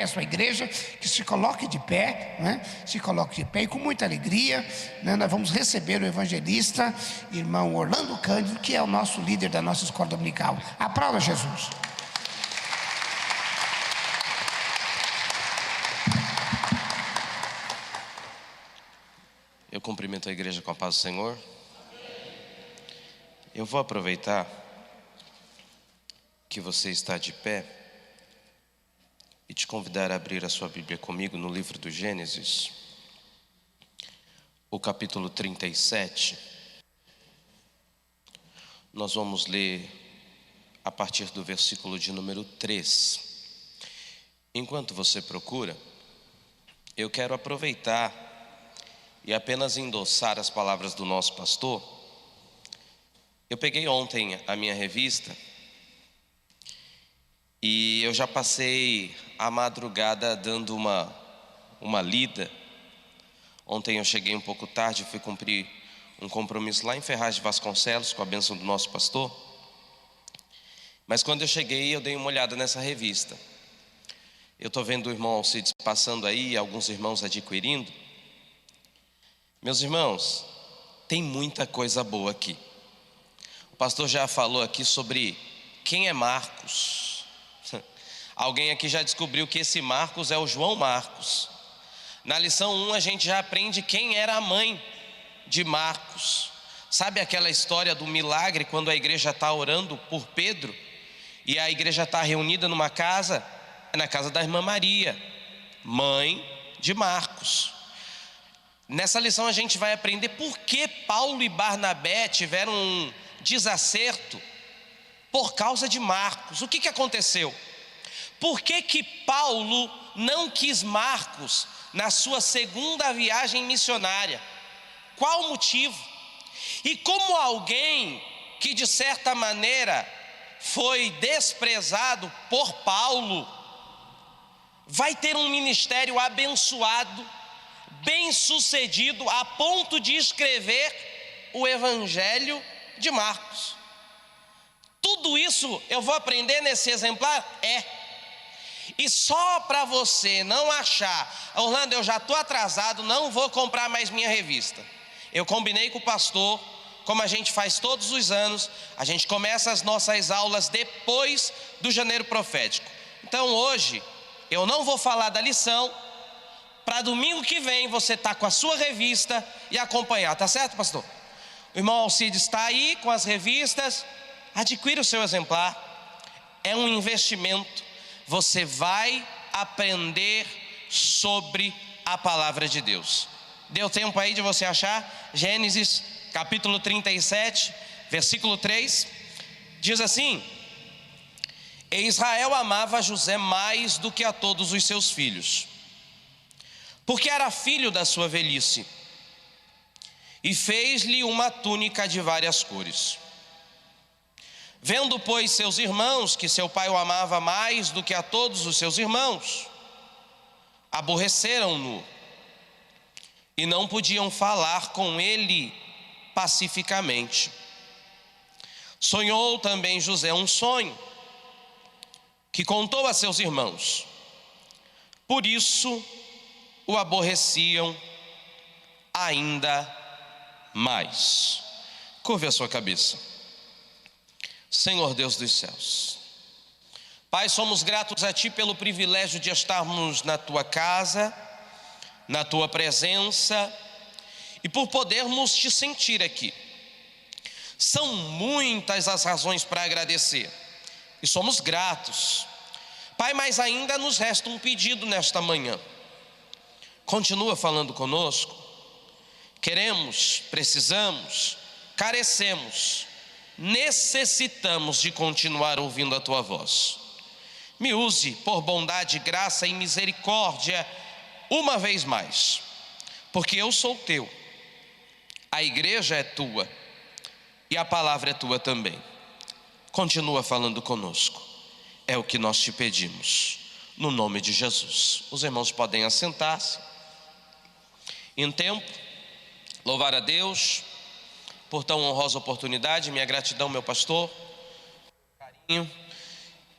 peço à igreja que se coloque de pé, né? Se coloque de pé e com muita alegria, né? Nós vamos receber o evangelista, irmão Orlando Cândido, que é o nosso líder da nossa escola dominical. Aplauda Jesus. Eu cumprimento a igreja com a paz do Senhor. Eu vou aproveitar que você está de pé e te convidar a abrir a sua Bíblia comigo no livro do Gênesis, o capítulo 37. Nós vamos ler a partir do versículo de número 3. Enquanto você procura, eu quero aproveitar e apenas endossar as palavras do nosso pastor. Eu peguei ontem a minha revista e eu já passei a madrugada dando uma lida. Ontem eu cheguei um pouco tarde, fui cumprir um compromisso lá em Ferraz de Vasconcelos, com a bênção do nosso pastor. Mas quando eu cheguei, eu dei uma olhada nessa revista. Eu estou vendo o irmão Alcides passando aí, alguns irmãos adquirindo. Meus irmãos, tem muita coisa boa aqui. O pastor já falou aqui sobre quem é Marcos. Alguém aqui já descobriu que esse Marcos é o João Marcos. Na lição 1 a gente já aprende quem era a mãe de Marcos. Sabe aquela história do milagre quando a igreja está orando por Pedro e a igreja está reunida numa casa? É na casa da irmã Maria, mãe de Marcos. Nessa lição a gente vai aprender por que Paulo e Barnabé tiveram um desacerto por causa de Marcos. O que aconteceu? Por que Paulo não quis Marcos na sua segunda viagem missionária? Qual o motivo? E como alguém que de certa maneira foi desprezado por Paulo vai ter um ministério abençoado, bem-sucedido, a ponto de escrever o Evangelho de Marcos? Tudo isso eu vou aprender nesse exemplar? E só para você não achar, Orlando, eu já estou atrasado, não vou comprar mais minha revista. Eu combinei com o pastor, como a gente faz todos os anos, a gente começa as nossas aulas depois do Janeiro Profético. Então hoje eu não vou falar da lição, para domingo que vem você está com a sua revista e acompanhar, tá certo, pastor? O irmão Alcides está aí com as revistas, adquira o seu exemplar, é um investimento, você vai aprender sobre a palavra de Deus. Deu tempo aí de você achar? Gênesis capítulo 37, versículo 3, diz assim: E Israel amava José mais do que a todos os seus filhos, porque era filho da sua velhice, e fez-lhe uma túnica de várias cores. Vendo, pois, seus irmãos que seu pai o amava mais do que a todos os seus irmãos, aborreceram-no e não podiam falar com ele pacificamente. Sonhou também José um sonho, que contou a seus irmãos. Por isso o aborreciam ainda mais. Curve a sua cabeça. Senhor Deus dos céus, Pai, somos gratos a Ti pelo privilégio de estarmos na Tua casa, na Tua presença, e por podermos Te sentir aqui. São muitas as razões para agradecer, e somos gratos, Pai, mas ainda nos resta um pedido nesta manhã. Continua falando conosco. Queremos, precisamos, carecemos, necessitamos de continuar ouvindo a Tua voz. Me use por bondade, graça e misericórdia uma vez mais, porque eu sou Teu, a igreja é Tua e a palavra é Tua também. Continua falando conosco, é o que nós Te pedimos, no nome de Jesus. Os irmãos podem assentar-se. Em tempo, louvar a Deus por tão honrosa oportunidade. Minha gratidão, meu pastor, carinho,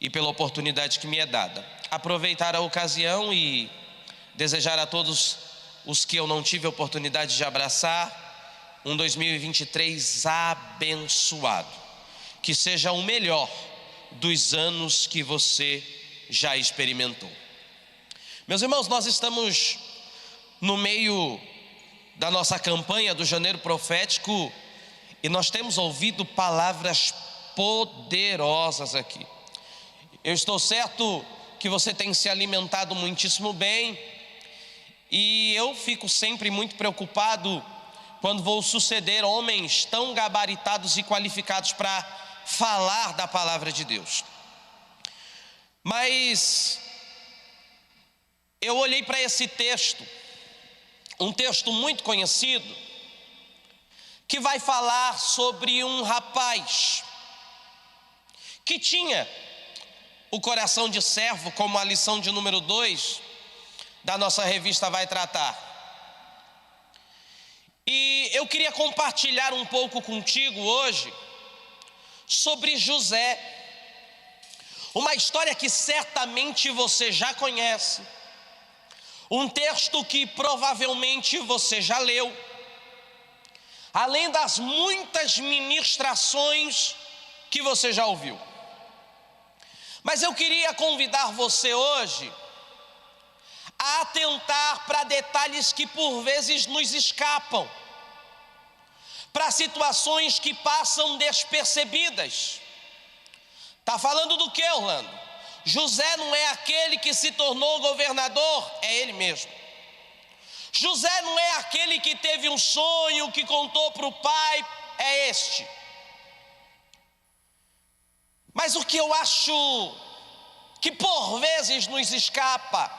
e pela oportunidade que me é dada. aproveitar a ocasião e desejar a todos os que eu não tive a oportunidade de abraçar um 2023 abençoado, que seja o melhor dos anos que você já experimentou. Meus irmãos, nós estamos no meio da nossa campanha do Janeiro Profético e nós temos ouvido palavras poderosas aqui. Eu estou certo que você tem se alimentado muitíssimo bem, e eu fico sempre muito preocupado quando vou suceder homens tão gabaritados e qualificados para falar da palavra de Deus. Mas eu olhei para esse texto, um texto muito conhecido, que vai falar sobre um rapaz que tinha o coração de servo, como a lição de número 2 da nossa revista vai tratar. E eu queria compartilhar um pouco contigo hoje sobre José, uma história que certamente você já conhece, um texto que provavelmente você já leu, além das muitas ministrações que você já ouviu. Mas eu queria convidar você hoje a atentar para detalhes que por vezes nos escapam, para situações que passam despercebidas. Está falando do que, Orlando? José não é aquele que se tornou governador? É ele mesmo. José não é aquele que teve um sonho, que contou para o pai? É este. Mas o que eu acho que por vezes nos escapa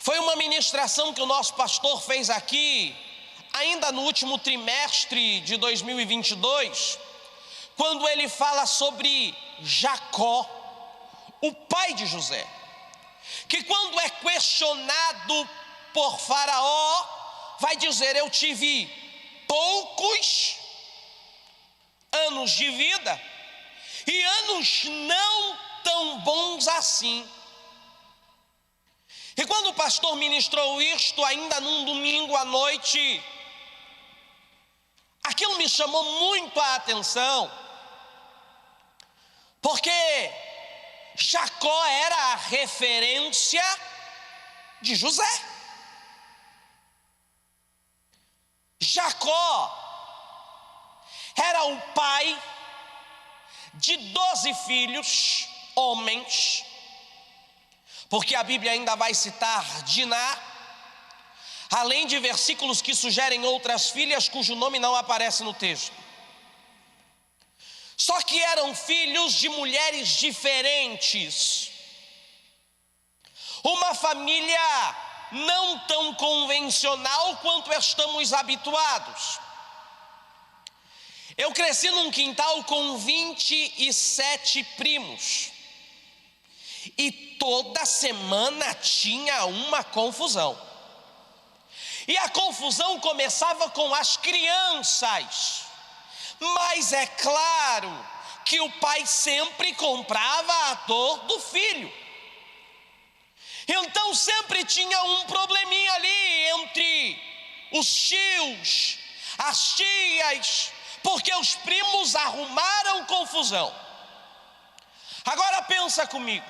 foi uma ministração que o nosso pastor fez aqui, ainda no último trimestre de 2022, quando ele fala sobre Jacó, o pai de José, que quando é questionado por Faraó, vai dizer: eu tive poucos anos de vida e anos não tão bons assim. E quando o pastor ministrou isto, ainda num domingo à noite, aquilo me chamou muito a atenção, porque Jacó era a referência de José. Jacó era o pai de 12 filhos, homens, porque a Bíblia ainda vai citar Diná, além de versículos que sugerem outras filhas cujo nome não aparece no texto. Só que eram filhos de mulheres diferentes, uma família não tão convencional quanto estamos habituados. Eu cresci num quintal com 27 primos, e toda semana tinha uma confusão. E a confusão começava com as crianças, mas é claro que o pai sempre comprava a dor do filho. Então sempre tinha um probleminha ali entre os tios, as tias, porque os primos arrumaram confusão. Agora pensa comigo,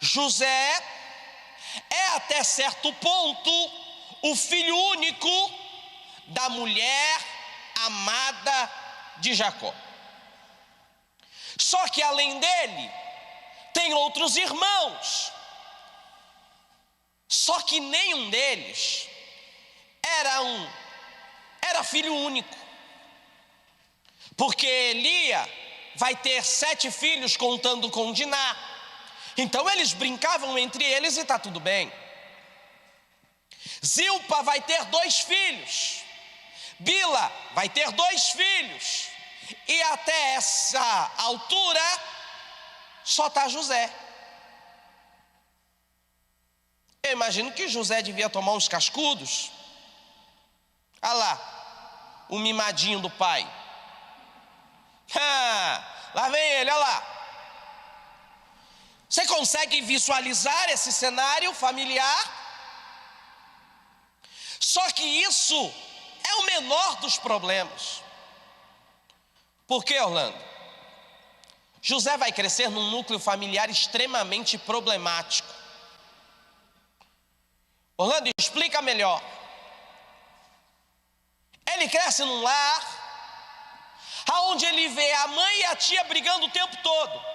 José é até certo ponto o filho único da mulher amada de Jacó. Só que além dele, tem outros irmãos. Só que nenhum deles era filho único. Porque Lia vai ter 7 filhos contando com Diná. Então eles brincavam entre eles e está tudo bem. Zilpa vai ter 2 filhos. Bila vai ter 2 filhos. E até essa altura só está José. Eu imagino que José devia tomar uns cascudos. Olha lá, o mimadinho do pai. Lá vem ele, olha lá. Você consegue visualizar esse cenário familiar? Só que isso é o menor dos problemas. Por quê, Orlando? José vai crescer num núcleo familiar extremamente problemático. Orlando, explica melhor. Ele cresce num lar onde ele vê a mãe e a tia brigando o tempo todo,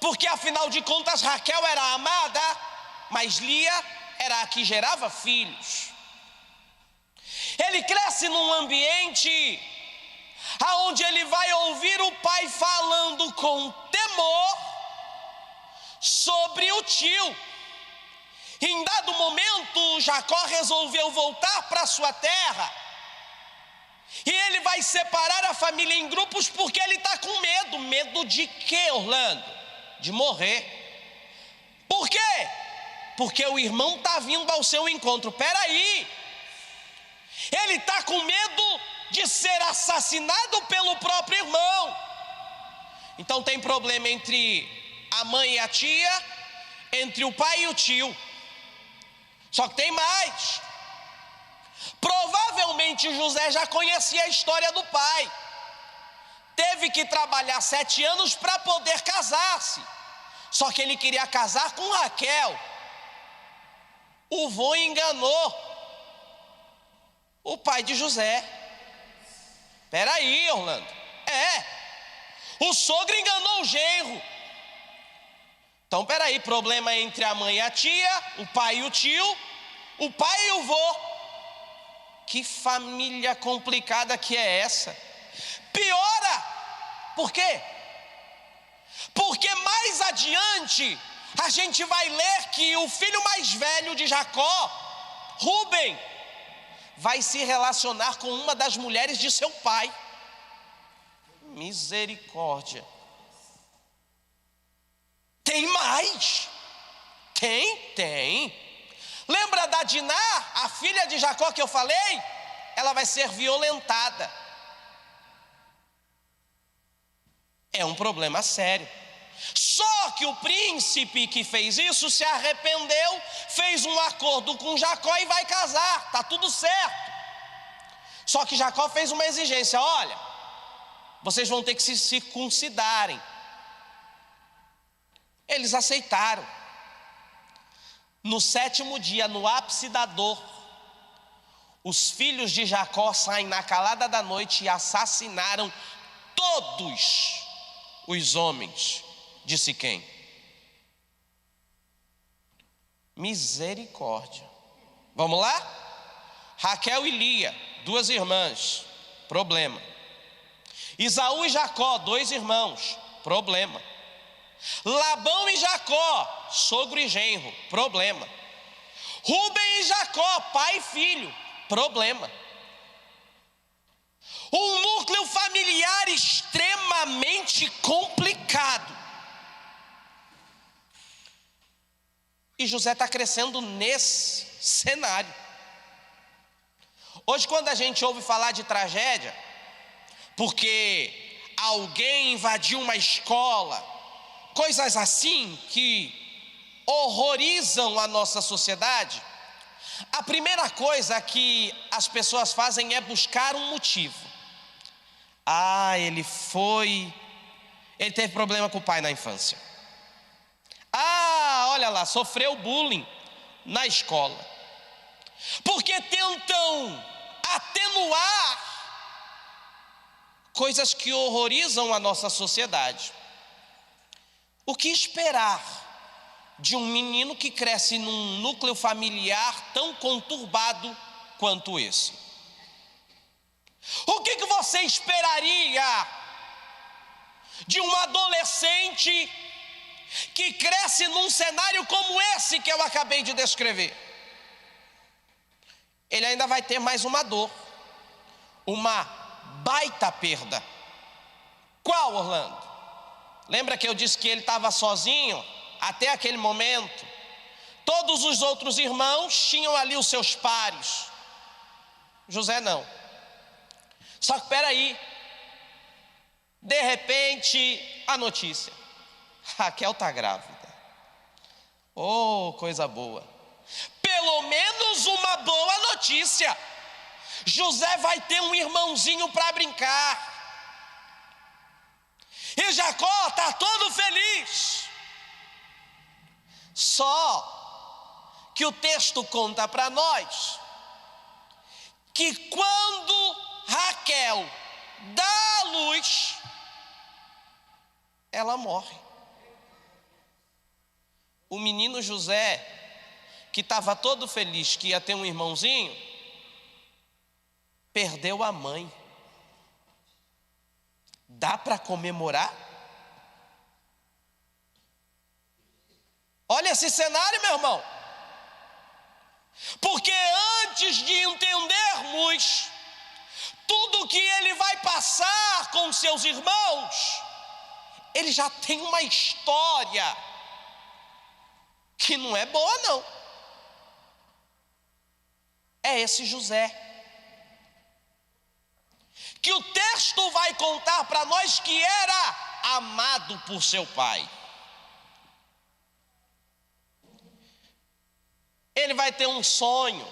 porque afinal de contas Raquel era a amada, mas Lia era a que gerava filhos. Ele cresce num ambiente onde ele vai ouvir o pai falando com temor sobre o tio. Em dado momento, Jacó resolveu voltar para sua terra, e ele vai separar a família em grupos porque ele está com medo. Medo de quê, Orlando? De morrer. Por quê? Porque o irmão está vindo ao seu encontro. Peraí, ele está com medo de ser assassinado pelo próprio irmão. Então tem problema entre a mãe e a tia, entre o pai e o tio. Só que tem mais. Provavelmente José já conhecia a história do pai. Teve que trabalhar 7 anos para poder casar-se. Só que ele queria casar com Raquel. O vô enganou o pai de José. Peraí, Orlando. O sogro enganou o genro. Então peraí, problema entre a mãe e a tia, o pai e o tio, o pai e o vô. Que família complicada que é essa? Piora. Por quê? Porque mais adiante a gente vai ler que o filho mais velho de Jacó, Rúben, vai se relacionar com uma das mulheres de seu pai. Misericórdia. Tem mais? Tem. Lembra da Diná, a filha de Jacó que eu falei? Ela vai ser violentada. É um problema sério. Só que o príncipe que fez isso se arrependeu, fez um acordo com Jacó e vai casar. Tá tudo certo. Só que Jacó fez uma exigência: olha, vocês vão ter que se circuncidarem. Eles aceitaram. No 7º dia, no ápice da dor, os filhos de Jacó saem na calada da noite e assassinaram todos os homens de Siquém. Misericórdia. Vamos lá? Raquel e Lia, 2 irmãs, problema. Isaú e Jacó, 2 irmãos, problema. Labão e Jacó, sogro e genro, problema. Rúben e Jacó, pai e filho, problema. Um núcleo familiar extremamente complicado. E José está crescendo nesse cenário. Hoje, quando a gente ouve falar de tragédia, porque alguém invadiu uma escola, coisas assim que horrorizam a nossa sociedade, a primeira coisa que as pessoas fazem é buscar um motivo. Ele teve problema com o pai na infância. Olha lá, sofreu bullying na escola. Porque tentam atenuar coisas que horrorizam a nossa sociedade. O que esperar de um menino que cresce num núcleo familiar tão conturbado quanto esse? O que você esperaria de um adolescente que cresce num cenário como esse que eu acabei de descrever? Ele ainda vai ter mais uma dor, uma baita perda. Qual, Orlando? Lembra que eu disse que ele estava sozinho até aquele momento? Todos os outros irmãos tinham ali os seus pares. José não. Só que peraí, de repente a notícia: Raquel está grávida. Oh, coisa boa. Pelo menos uma boa notícia. José vai ter um irmãozinho para brincar. E Jacó está todo feliz. Só que o texto conta para nós que quando Raquel dá a luz, ela morre. O menino José, que estava todo feliz que ia ter um irmãozinho, perdeu a mãe. Dá para comemorar? Olha esse cenário, meu irmão. Porque antes de entendermos tudo que ele vai passar com seus irmãos, ele já tem uma história que não é boa, não. É esse José que o texto vai contar para nós que era amado por seu pai. Ele vai ter um sonho,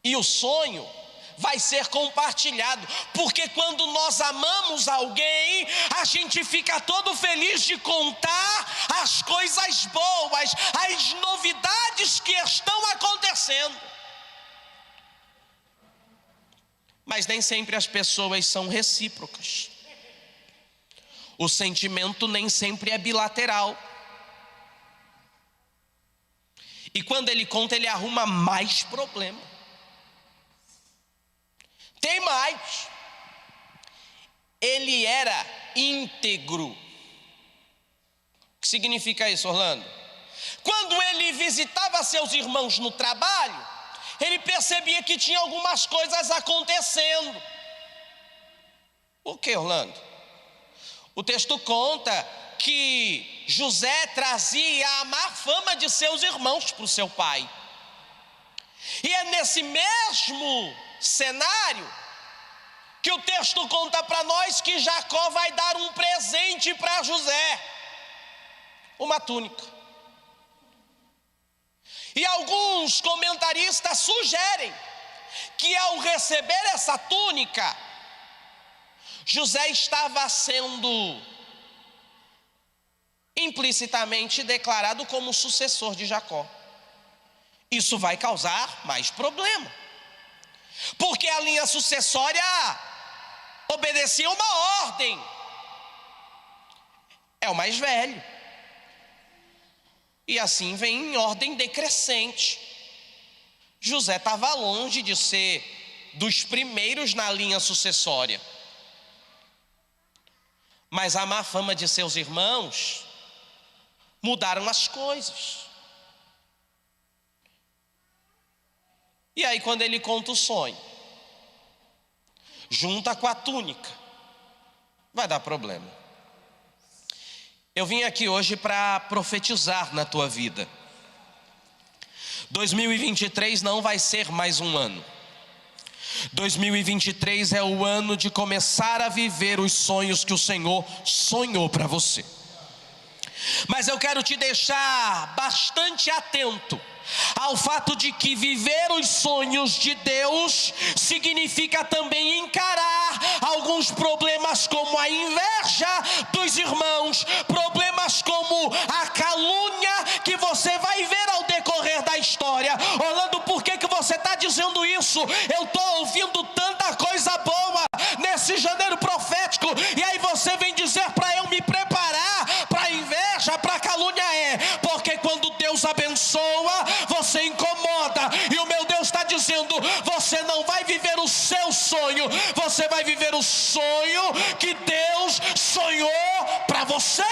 e o sonho vai ser compartilhado, porque quando nós amamos alguém, a gente fica todo feliz de contar as coisas boas, as novidades que estão acontecendo. Mas nem sempre as pessoas são recíprocas. O sentimento nem sempre é bilateral. E quando ele conta, ele arruma mais problema. Tem mais. Ele era íntegro. O que significa isso, Orlando? Quando ele visitava seus irmãos no trabalho, ele percebia que tinha algumas coisas acontecendo. O que, Orlando? O texto conta que José trazia a má fama de seus irmãos para o seu pai. E é nesse mesmo cenário que o texto conta para nós que Jacó vai dar um presente para José, uma túnica. E alguns comentaristas sugerem que ao receber essa túnica, José estava sendo implicitamente declarado como sucessor de Jacó. Isso vai causar mais problema, porque a linha sucessória obedecia uma ordem. É o mais velho. E assim vem em ordem decrescente. José estava longe de ser dos primeiros na linha sucessória. Mas a má fama de seus irmãos mudaram as coisas. E aí, quando ele conta o sonho, junta com a túnica, vai dar problema. Eu vim aqui hoje para profetizar na tua vida. 2023 não vai ser mais um ano. 2023 é o ano de começar a viver os sonhos que o Senhor sonhou para você. Mas eu quero te deixar bastante atento ao fato de que viver os sonhos de Deus significa também encarar alguns problemas, como a inveja dos irmãos, problemas como a calúnia que você vai ver ao decorrer da história. Orlando, por que você está dizendo isso? Eu estou ouvindo tanta coisa boa nesse janeiro profético, e aí você vem dizer para eu me preparar para a inveja, para a calúnia? Porque quando Deus abençoa, você incomoda, e o meu Deus está dizendo: você não vai viver o seu sonho, você vai viver o sonho que Deus sonhou para você.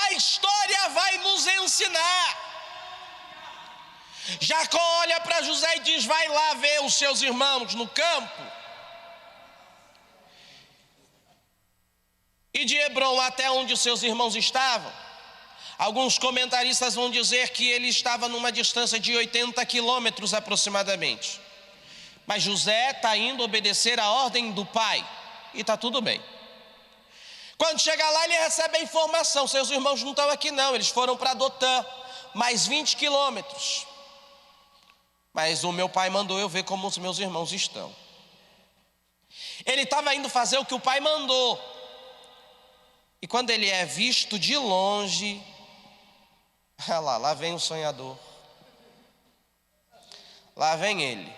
A história vai nos ensinar. Jacó olha para José e diz: vai lá ver os seus irmãos no campo. E de Hebrom até onde os seus irmãos estavam, alguns comentaristas vão dizer que ele estava numa distância de 80 quilômetros aproximadamente. Mas José está indo obedecer a ordem do pai, e está tudo bem. Quando chega lá, ele recebe a informação: seus irmãos não estão aqui não, eles foram para Dotã, mais 20 quilômetros. Mas o meu pai mandou eu ver como os meus irmãos estão. Ele estava indo fazer o que o pai mandou. E quando ele é visto de longe, lá vem o sonhador. Lá vem ele.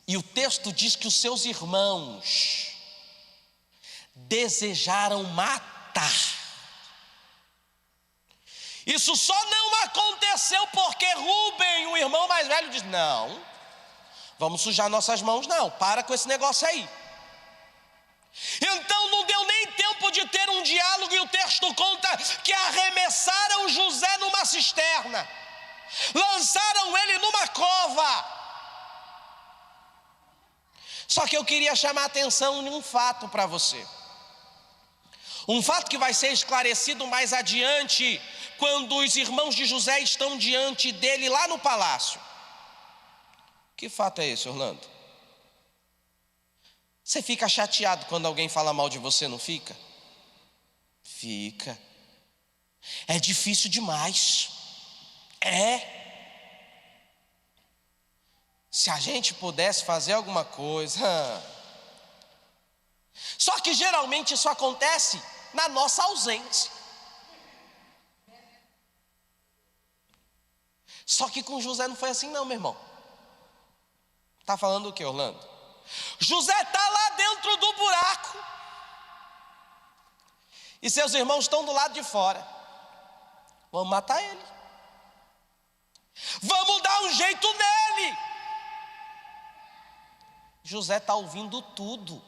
E o texto diz que os seus irmãos desejaram matar. Isso só não aconteceu porque Rúben, o irmão mais velho, diz: não, vamos sujar nossas mãos não, para com esse negócio aí. Então não deu nem tempo de ter um diálogo, e o texto conta que arremessaram José numa cisterna, lançaram ele numa cova. Só que eu queria chamar a atenção em um fato para você. Um fato que vai ser esclarecido mais adiante, quando os irmãos de José estão diante dele lá no palácio. Que fato é esse, Orlando? Você fica chateado quando alguém fala mal de você, não fica? Fica. É difícil demais. Se a gente pudesse fazer alguma coisa. Só que geralmente isso acontece na nossa ausência. Só que com José não foi assim não, meu irmão. Tá falando o que, Orlando? José está lá dentro do buraco, e seus irmãos estão do lado de fora. Vamos matar ele. Vamos dar um jeito nele. José está ouvindo tudo.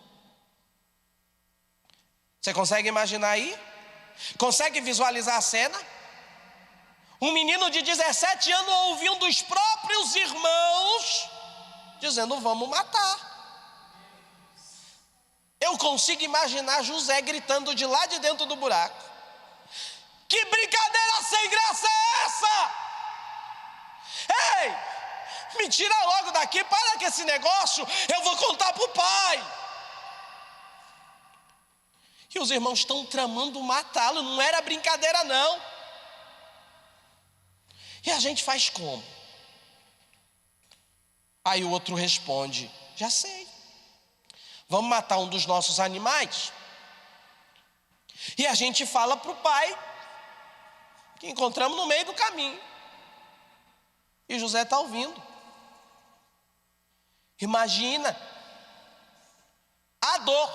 Você consegue imaginar aí? Consegue visualizar a cena? Um menino de 17 anos ouvindo os próprios irmãos dizendo: vamos matar. Eu consigo imaginar José gritando de lá de dentro do buraco: que brincadeira sem graça é essa? Ei, me tira logo daqui, para com esse negócio, eu vou contar para o pai. E os irmãos estão tramando matá-lo, não era brincadeira não. E a gente faz como? Aí o outro responde: já sei. Vamos matar um dos nossos animais. E a gente fala para o pai que encontramos no meio do caminho. E José está ouvindo. Imagina a dor.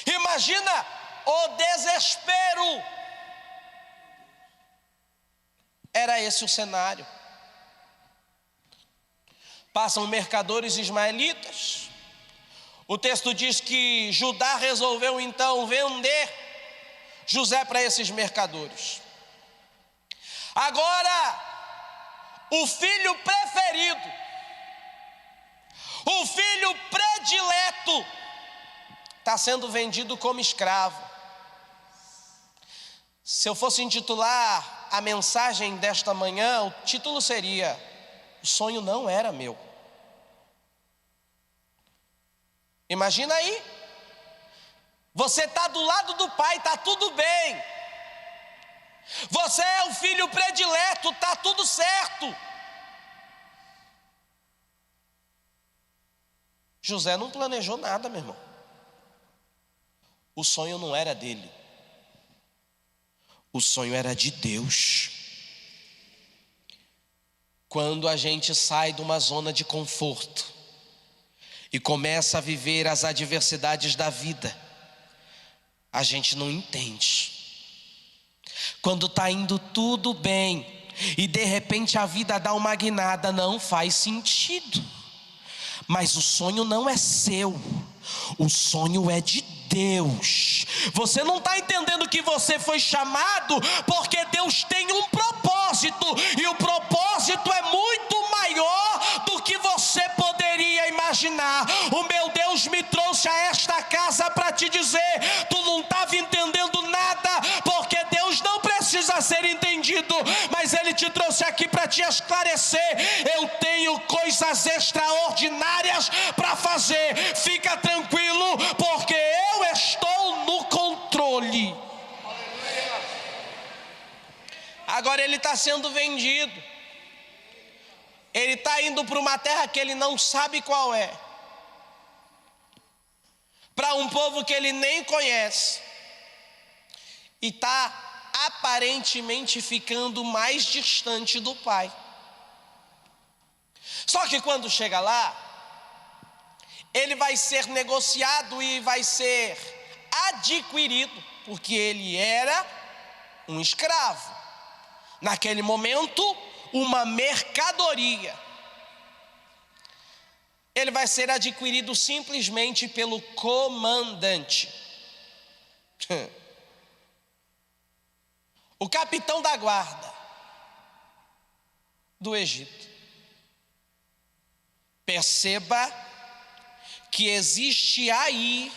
Imagina o desespero. Era esse o cenário. Passam mercadores ismaelitas. O texto diz que Judá resolveu então vender José para esses mercadores. Agora, o filho preferido, o filho predileto, está sendo vendido como escravo. Se eu fosse intitular a mensagem desta manhã, o título seria: o sonho não era meu. Imagina aí, você está do lado do pai, está tudo bem. Você é o filho predileto, está tudo certo. José não planejou nada, meu irmão. O sonho não era dele. O sonho era de Deus. Quando a gente sai de uma zona de conforto e começa a viver as adversidades da vida, a gente não entende. Quando está indo tudo bem e de repente a vida dá uma guinada, não faz sentido. Mas o sonho não é seu, o sonho é de Deus. Você não está entendendo que você foi chamado porque Deus tem um propósito, e o propósito é muito maior do que você poderia imaginar. O meu Deus me trouxe a esta casa para te dizer: tu não estava entendendo nada, porque Deus não precisa ser entendido, mas Ele te trouxe aqui para te esclarecer. Eu tenho coisas extraordinárias para fazer. Fica tranquilo, porque eu estou controle. Agora ele está sendo vendido. Ele está indo para uma terra que ele não sabe qual é, para um povo que ele nem conhece, e está aparentemente ficando mais distante do pai. Só que quando chega lá, ele vai ser negociado e vai ser adquirido, porque ele era um escravo. Naquele momento, uma mercadoria. Ele vai ser adquirido simplesmente pelo comandante. O capitão da guarda do Egito. Perceba que existe aí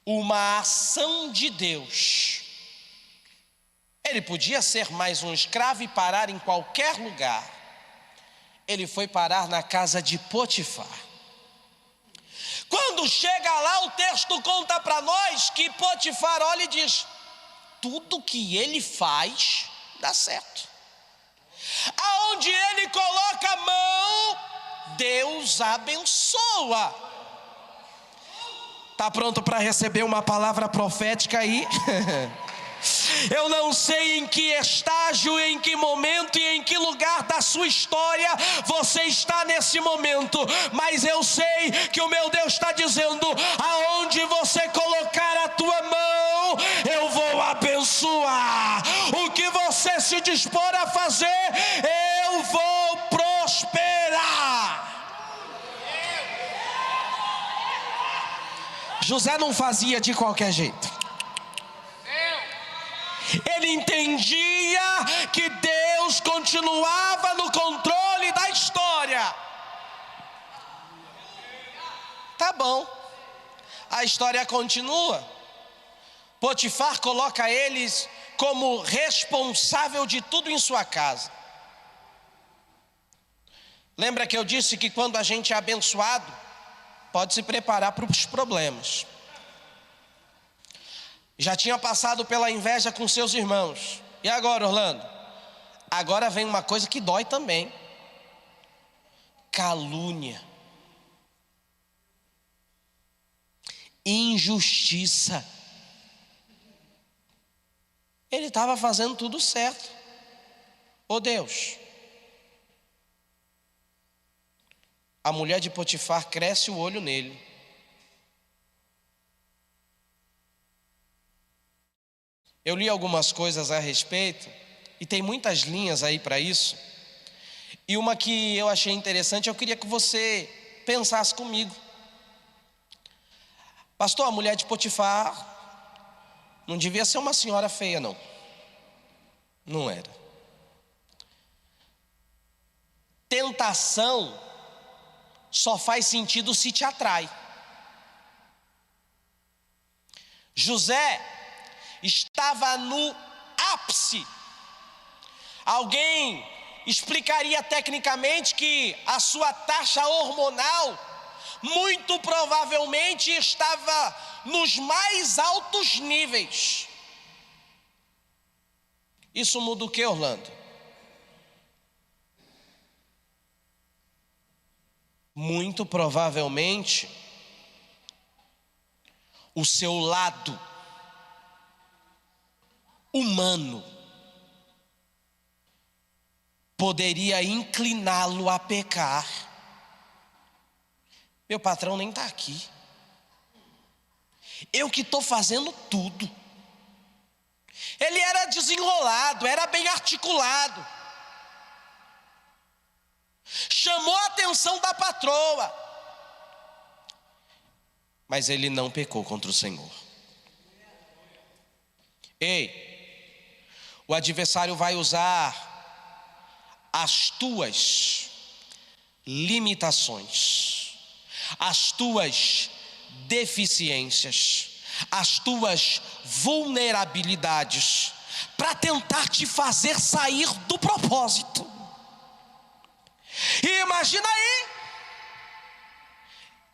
uma ação de Deus. Ele podia ser mais um escravo e parar em qualquer lugar. Ele foi parar na casa de Potifar. Quando chega lá, o texto conta para nós que Potifar olha e diz: tudo que ele faz dá certo. Aonde ele coloca a mão, Deus abençoa. Está pronto para receber uma palavra profética aí? Eu não sei em que estágio, em que momento e em que lugar da sua história você está nesse momento, mas eu sei que o meu Deus está dizendo: aonde você colocar a tua mão, eu vou abençoar. O que você se dispor a fazer, eu vou prosperar. José não fazia de qualquer jeito. Ele entendia que Deus continuava no controle da história. Tá bom, a história continua. Potifar coloca eles como responsável de tudo em sua casa. Lembra que eu disse que quando a gente é abençoado, pode se preparar para os problemas. Já tinha passado pela inveja com seus irmãos. E agora, Orlando? Agora vem uma coisa que dói também: calúnia, injustiça. Ele estava fazendo tudo certo. Ô Deus, a mulher de Potifar cresce o olho nele. Eu li algumas coisas a respeito, e tem muitas linhas aí para isso. E uma que eu achei interessante, eu queria que você pensasse comigo. Pastor, a mulher de Potifar não devia ser uma senhora feia, não. Não era. Tentação só faz sentido se te atrai. José estava no ápice. Alguém explicaria tecnicamente que a sua taxa hormonal muito provavelmente estava nos mais altos níveis. Isso muda o que, Orlando? Muito provavelmente o seu lado humano poderia incliná-lo a pecar. Meu patrão nem está aqui, eu que estou fazendo tudo. Ele era desenrolado, era bem articulado, chamou a atenção da patroa, mas ele não pecou contra o Senhor. Ei, o adversário vai usar as tuas limitações, as tuas deficiências, as tuas vulnerabilidades, para tentar te fazer sair do propósito. E imagina aí,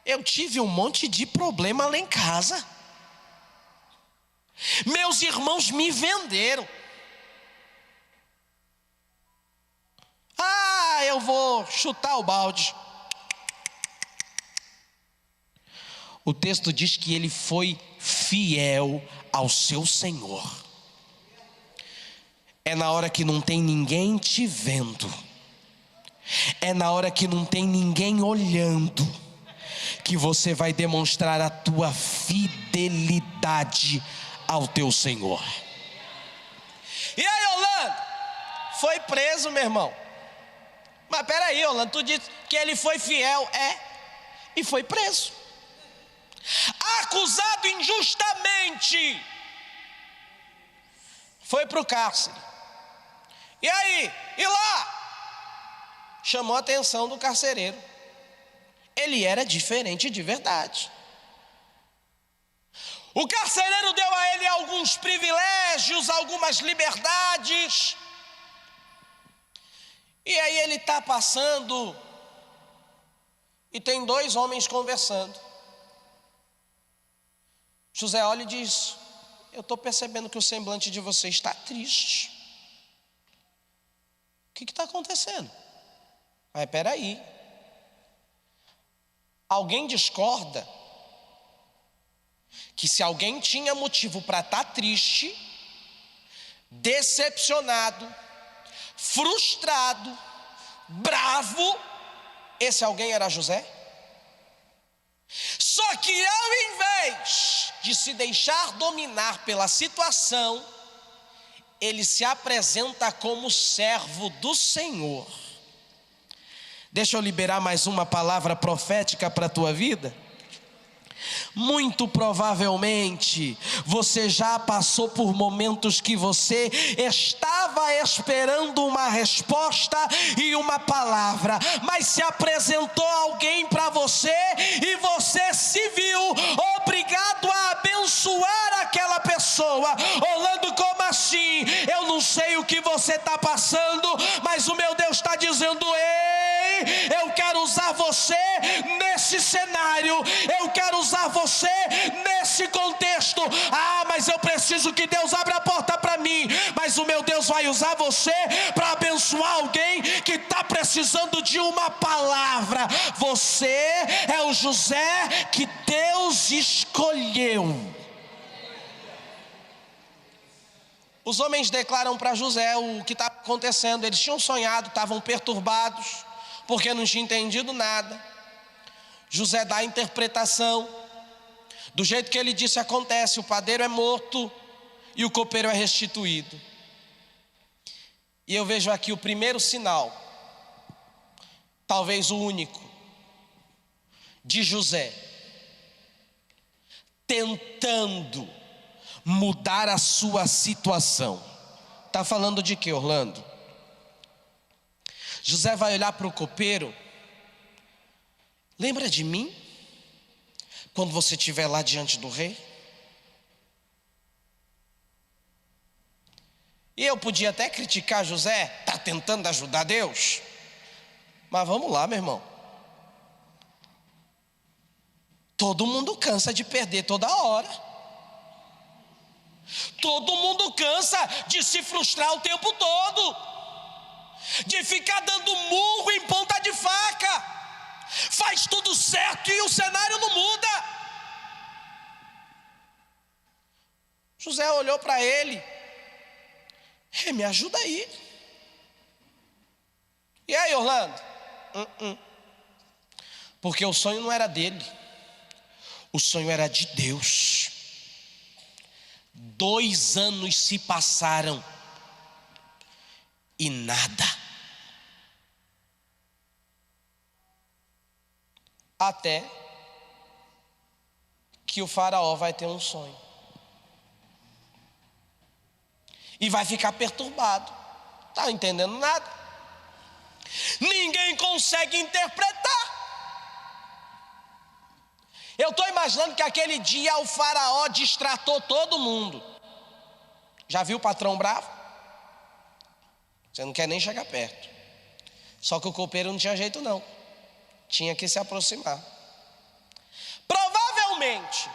eu tive um monte de problema lá em casa. Meus irmãos me venderam. Eu vou chutar o balde. O texto diz que ele foi fiel ao seu Senhor. É na hora que não tem ninguém te vendo, é na hora que não tem ninguém olhando, que você vai demonstrar a tua fidelidade ao teu Senhor. E aí, Orlando? Foi preso, meu irmão. Mas peraí, Orlando, tu disse que ele foi fiel, e foi preso, acusado injustamente, foi para o cárcere. E aí, e lá? Chamou a atenção do carcereiro. Ele era diferente de verdade. O carcereiro deu a ele alguns privilégios, algumas liberdades. E aí ele está passando e tem dois homens conversando. José olha e diz: eu estou percebendo que o semblante de você está triste. O que está acontecendo? Mas peraí, alguém discorda que se alguém tinha motivo para estar triste, decepcionado, frustrado, bravo, esse alguém era José? Só que ao invés de se deixar dominar pela situação, ele se apresenta como servo do Senhor. Deixa eu liberar mais uma palavra profética para a tua vida. Muito provavelmente você já passou por momentos que você estava esperando uma resposta e uma palavra, mas se apresentou alguém para você e você se viu obrigado a abençoar aquela pessoa. Orlando, como assim? Eu não sei o que você está passando, mas o meu Deus está dizendo: ei, eu quero usar você nesse cenário, eu quero usar você nesse contexto. Mas eu preciso que Deus abra a porta para mim. Mas o meu Deus vai usar você para abençoar alguém que está precisando de uma palavra. Você é o José que Deus escolheu. Os homens declaram para José o que estava acontecendo. Eles tinham sonhado, estavam perturbados, porque não tinham entendido nada. José dá a interpretação. Do jeito que ele disse acontece: o padeiro é morto e o copeiro é restituído. E eu vejo aqui o primeiro sinal, talvez o único, de José tentando mudar a sua situação. Está falando de quê, Orlando? José vai olhar para o copeiro: lembra de mim? Quando você estiver lá diante do rei? E eu podia até criticar José, está tentando ajudar Deus. Mas vamos lá, meu irmão. Todo mundo cansa de perder toda hora. Todo mundo cansa de se frustrar o tempo todo, de ficar dando murro em ponta de faca. Faz tudo certo e o cenário não muda. José olhou para ele: me ajuda aí. E aí, Orlando? Porque o sonho não era dele, o sonho era de Deus. 2 anos se passaram e nada. Até que o faraó vai ter um sonho e vai ficar perturbado. Está entendendo nada? Ninguém consegue interpretar. Eu estou imaginando que aquele dia o faraó distratou todo mundo. Já viu o patrão bravo? Você não quer nem chegar perto. Só que o copeiro não tinha jeito não, tinha que se aproximar. Provavelmente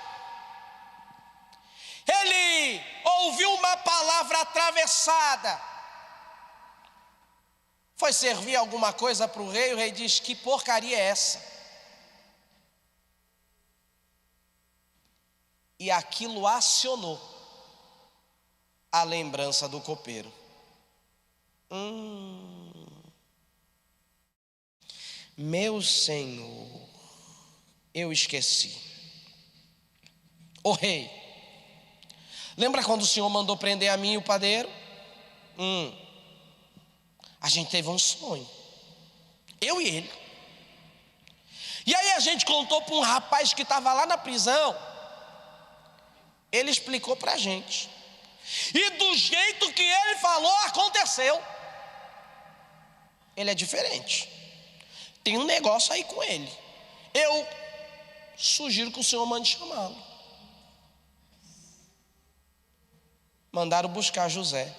ele uma palavra atravessada. Foi servir alguma coisa para o rei diz: que porcaria é essa? E aquilo acionou a lembrança do copeiro. Meu Senhor, eu esqueci. Ô rei, lembra quando o Senhor mandou prender a mim e o padeiro? A gente teve um sonho, eu e ele. E aí a gente contou para um rapaz que estava lá na prisão. Ele explicou para a gente. E do jeito que ele falou, aconteceu. Ele é diferente. Tem um negócio aí com ele. Eu sugiro que o senhor mande chamá-lo. Mandaram buscar José.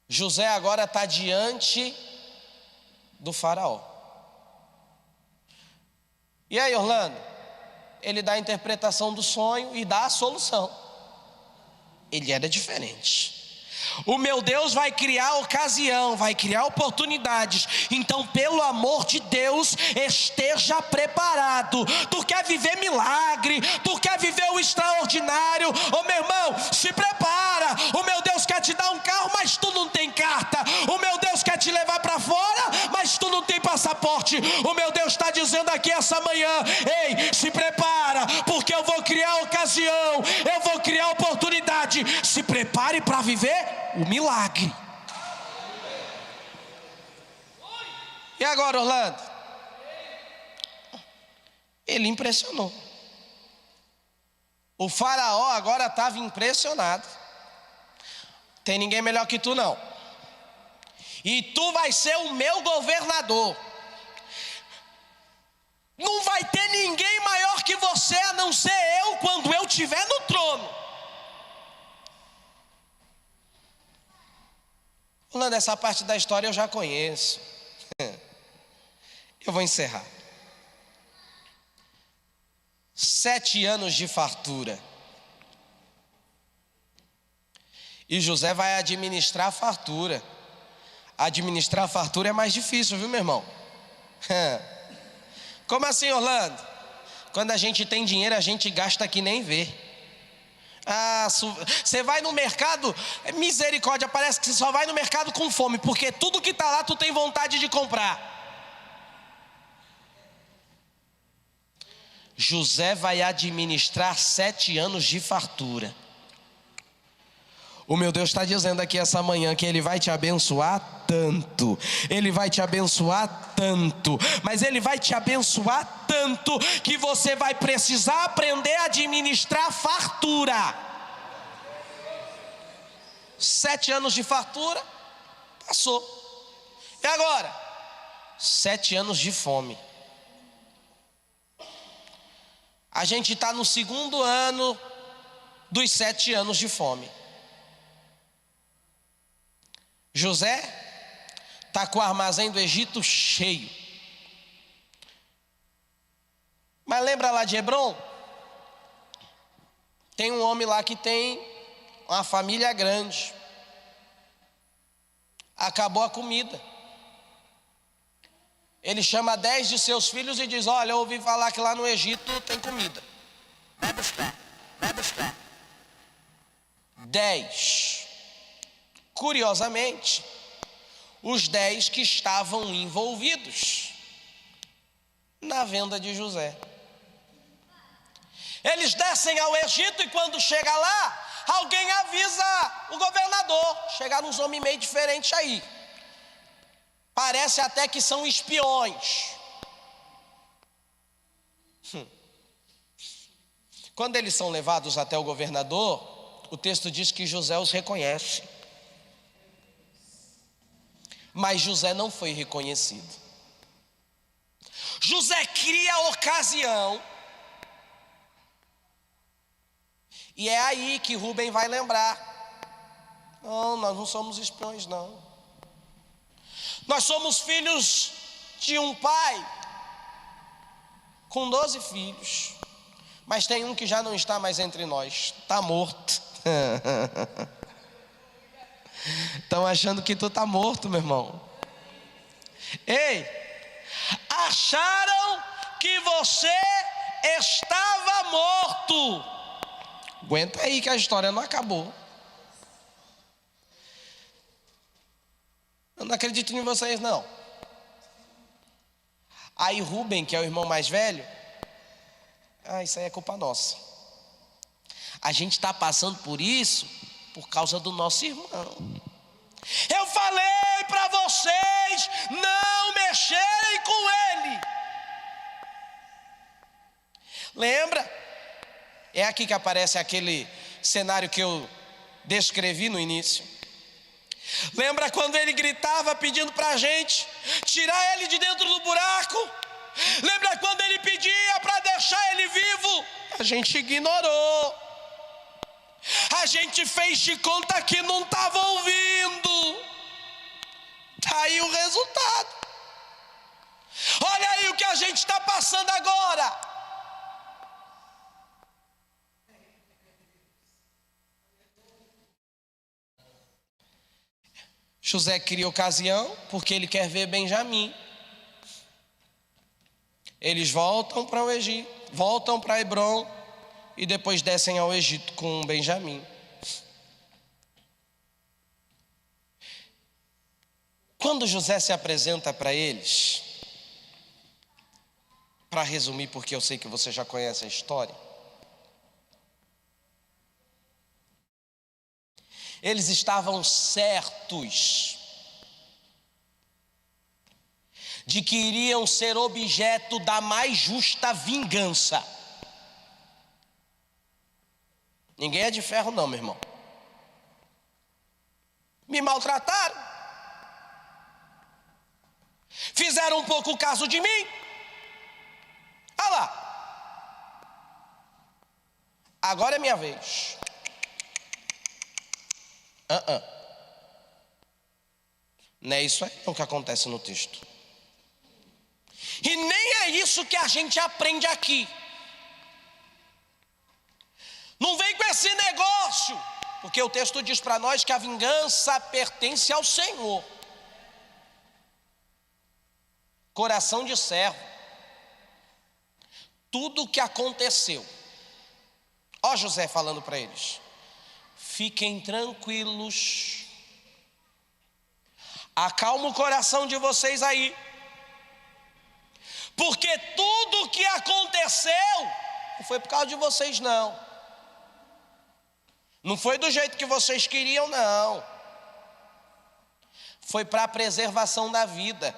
José agora está diante do faraó. E aí, Orlando? Ele dá a interpretação do sonho e dá a solução. Ele era diferente. O meu Deus vai criar ocasião, vai criar oportunidades. Então, pelo amor de Deus, esteja preparado. Tu quer viver milagre, tu quer viver o extraordinário. Ô meu irmão, se prepara. O meu Deus quer te dar um carro, mas tu não tem carta. O meu Deus quer te levar para fora, mas tu não tem passaporte. O meu Deus está dizendo aqui essa manhã: ei, se prepara, porque eu vou criar ocasião, eu vou criar oportunidade. Se prepare para viver o milagre. E agora, Orlando? Ele impressionou. O faraó agora estava impressionado. Tem ninguém melhor que tu não. E tu vai ser o meu governador. Não vai ter ninguém maior que você, a não ser eu, quando eu estiver no trono. Orlando, essa parte da história eu já conheço. Eu vou encerrar. 7 anos de fartura. E José vai administrar a fartura. Administrar a fartura é mais difícil, viu, meu irmão? Como assim, Orlando? Quando a gente tem dinheiro, a gente gasta que nem vê. Você vai no mercado, misericórdia, parece que você só vai no mercado com fome, porque tudo que está lá tu tem vontade de comprar. José vai administrar 7 anos de fartura. O meu Deus está dizendo aqui essa manhã que Ele vai te abençoar tanto. Ele vai te abençoar tanto. Mas Ele vai te abençoar tanto que você vai precisar aprender a administrar fartura. 7 anos de fartura, passou. E agora? 7 anos de fome. A gente está no 2º ano dos 7 anos de fome. José está com o armazém do Egito cheio. Mas lembra lá de Hebrom? Tem um homem lá que tem uma família grande. Acabou a comida. Ele chama 10 de seus filhos e diz: olha, eu ouvi falar que lá no Egito tem comida. Vai buscar, vai buscar. 10. Curiosamente, os 10 que estavam envolvidos na venda de José. Eles descem ao Egito e quando chega lá, alguém avisa o governador. Chegaram uns homens meio diferentes aí. Parece até que são espiões. Quando eles são levados até o governador, o texto diz que José os reconhece. Mas José não foi reconhecido. José cria a ocasião. E é aí que Rubem vai lembrar: não, nós não somos espiões, não. Nós somos filhos de um pai com 12 filhos. Mas tem um que já não está mais entre nós, está morto. Estão achando que tu está morto, meu irmão. Ei, acharam que você estava morto. Aguenta aí que a história não acabou. Eu não acredito em vocês, não. Aí Rubem, que é o irmão mais velho, isso aí é culpa nossa. A gente está passando por isso por causa do nosso irmão. Eu falei para vocês não mexerem com ele. Lembra? É aqui que aparece aquele cenário que eu descrevi no início. Lembra quando ele gritava pedindo para a gente tirar ele de dentro do buraco? Lembra quando ele pedia para deixar ele vivo? A gente ignorou. A gente fez de conta que não estava ouvindo. Está aí o resultado. Olha aí o que a gente está passando agora. José cria ocasião porque ele quer ver Benjamim. Eles voltam para o Egito, voltam para Hebrom e depois descem ao Egito com Benjamim. Quando José se apresenta para eles, para resumir, porque eu sei que você já conhece a história, eles estavam certos de que iriam ser objeto da mais justa vingança. Ninguém é de ferro não, meu irmão. Me maltrataram, fizeram um pouco caso de mim. Olha lá, agora é minha vez. Não é isso aí não que acontece no texto. E nem é isso que a gente aprende aqui. Não vem com esse negócio, porque o texto diz para nós que a vingança pertence ao Senhor. Coração de servo. Tudo o que aconteceu. Ó José falando para eles: fiquem tranquilos, acalma o coração de vocês aí, porque tudo o que aconteceu não foi por causa de vocês não. Não foi do jeito que vocês queriam não. Foi para a preservação da vida.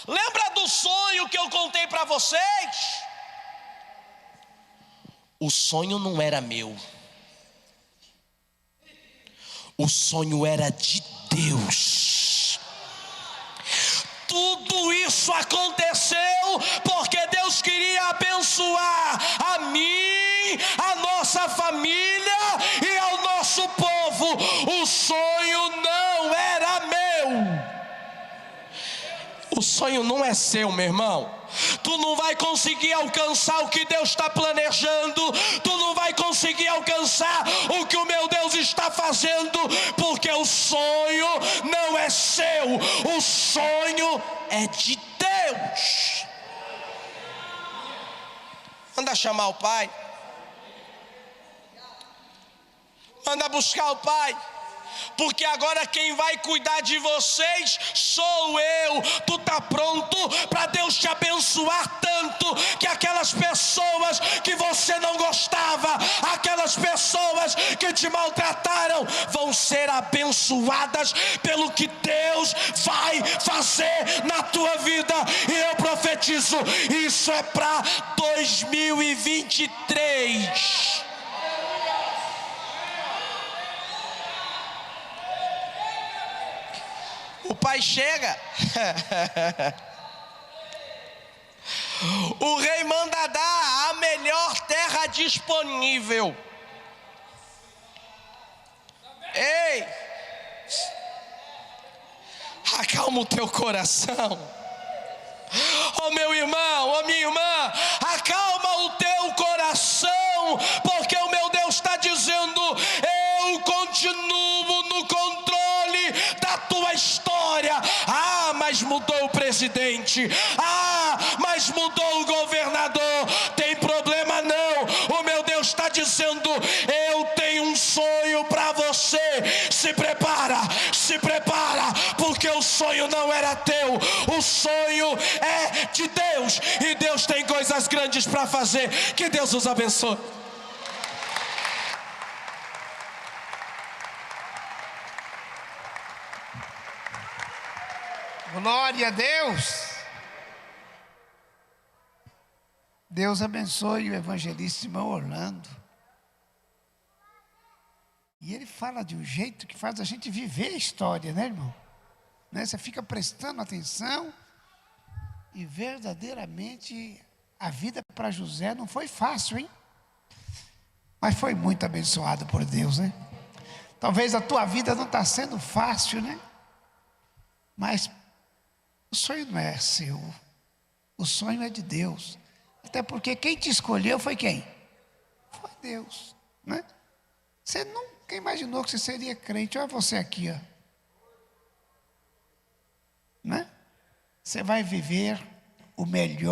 Lembra do sonho que eu contei para vocês? O sonho não era meu. O sonho era de Deus. Tudo isso aconteceu porque Deus queria abençoar a mim, a nossa família e ao nosso povo. O sonho não era meu. O sonho não é seu, meu irmão. Tu não vai conseguir alcançar o que Deus está planejando. Tu não vai conseguir alcançar o que o meu Deus está fazendo, porque o sonho não é seu. O sonho é de Deus. Manda chamar o pai. Manda buscar o pai. Porque agora quem vai cuidar de vocês sou eu. Tu está pronto para Deus te abençoar tanto que aquelas pessoas que você não gostava, aquelas pessoas que te maltrataram, vão ser abençoadas pelo que Deus vai fazer na tua vida. E eu profetizo, isso é para 2023. O pai chega. O rei manda dar a melhor terra disponível. Ei, acalma o teu coração. Oh meu irmão, oh minha irmã, acalma o teu coração, porque o meu Deus está presidente. Ah, mas mudou o governador. Tem problema não. O meu Deus está dizendo: eu tenho um sonho para você. Se prepara, porque o sonho não era teu. O sonho é de Deus. E Deus tem coisas grandes para fazer. Que Deus os abençoe. Glória a Deus. Deus abençoe o evangelista irmão Orlando. E ele fala de um jeito que faz a gente viver a história, né, irmão? Né? Você fica prestando atenção e verdadeiramente a vida para José não foi fácil, hein? Mas foi muito abençoado por Deus, né? Talvez a tua vida não está sendo fácil, né? Mas o sonho não é seu. O sonho é de Deus. Até porque quem te escolheu foi quem? Foi Deus, né? Você nunca imaginou que você seria crente. Olha você aqui, ó. Né? Você vai viver o melhor